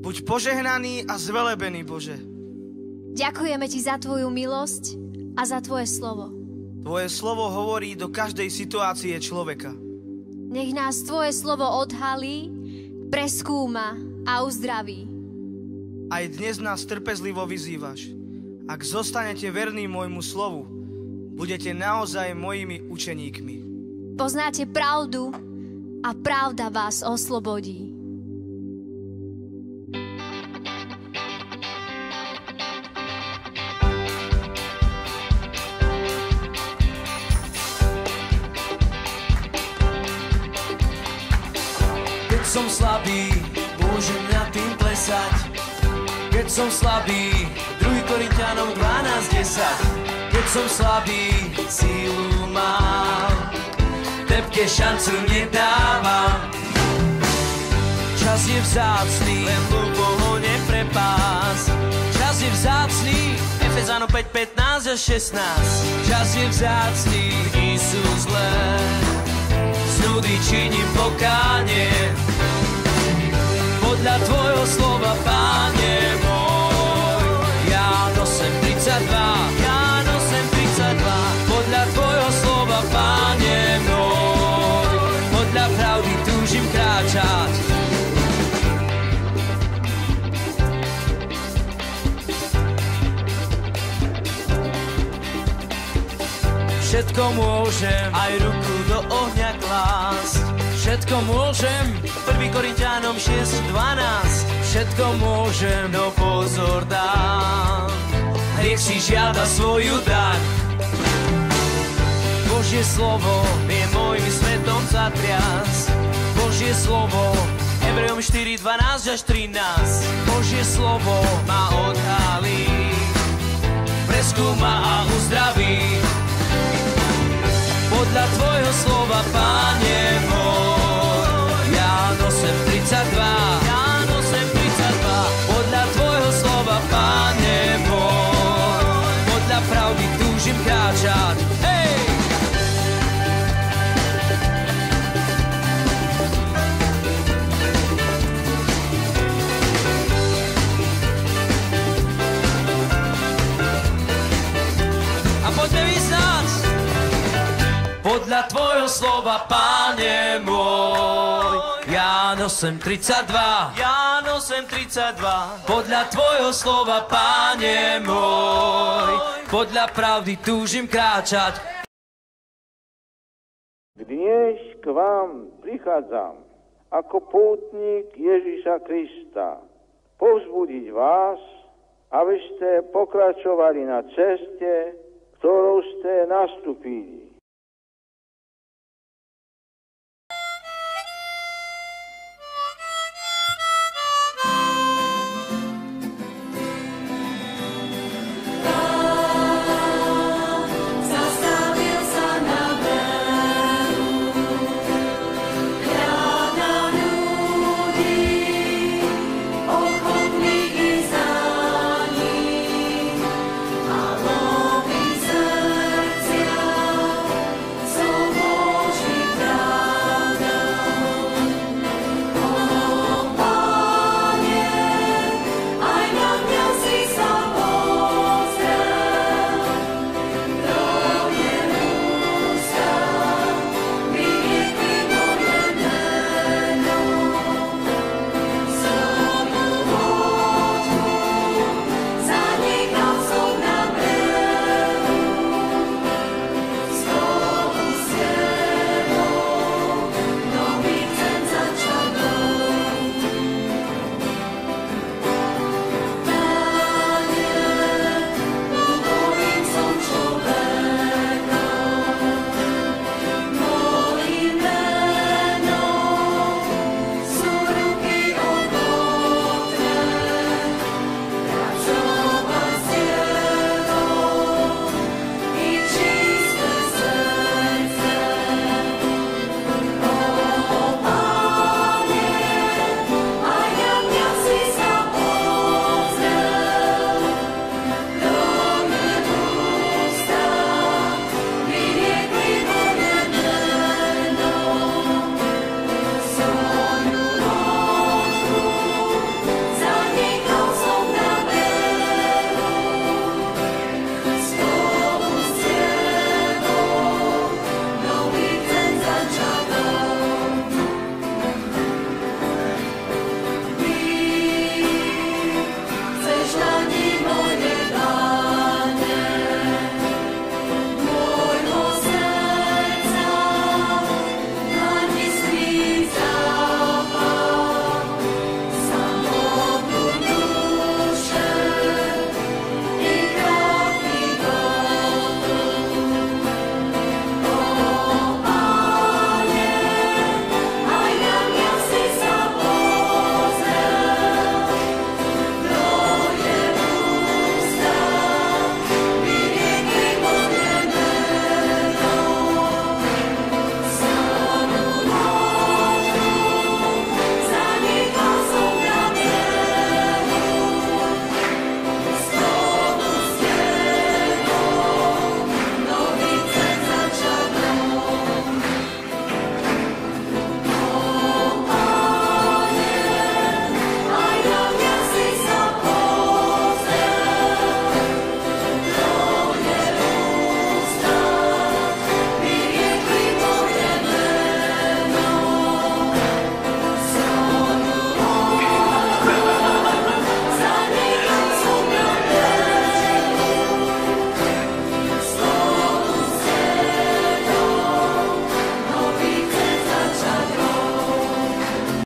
Buď požehnaný a zvelebený, Bože. Ďakujeme Ti za Tvoju milosť a za Tvoje slovo. Tvoje slovo hovorí do každej situácie človeka. Nech nás Tvoje slovo odhalí, preskúma a uzdraví. Aj dnes nás trpezlivo vyzývaš. Ak zostanete verní môjmu slovu, budete naozaj mojimi učeníkmi. Poznáte pravdu a pravda vás oslobodí. Keď som slabý, môžem nad tým plesať. Keď som slabý, 2 Korinťanom 12:10. Keď som slabý, sílu mám, tebke šancu nedávam. Čas je vzácný, len dlho ho neprepás. Čas je vzácný, Efezánom 5:15-16. Čas je vzácný, dni sú zlé, z nudy činím pokánie. Podľa tvojho slova, Páne môj, ja nosem 32. Podľa tvojho slova, Páne môj, podľa pravdy túžim kráčať. Všetko môžem, aj ruku do ohňa klásť. Všetko môžem, 1 Korinťanom 6:12. Všetko môžem, no pozor dám, hriech si žiada svoju daň. Božie slovo vie môjim svetom zatriasť. Božie slovo, Hebrejom 4:12-13. Božie slovo ma odhalí, preskúma a uzdraví. Podľa tvojho slova, Páne môj, ja nosem 32. Podľa tvojho slova, Páne môj, podľa pravdy túžim kráčať. Hej! A poďme vyznať. Podľa tvojho slova, Páne môj, ja nosem 32. Podľa tvojho slova, Páne môj, podľa pravdy túžim kráčať. Dnes k vám prichádzam ako pútnik Ježiša Krista, povzbudiť vás, aby ste pokračovali na ceste, ktorou ste nastúpili.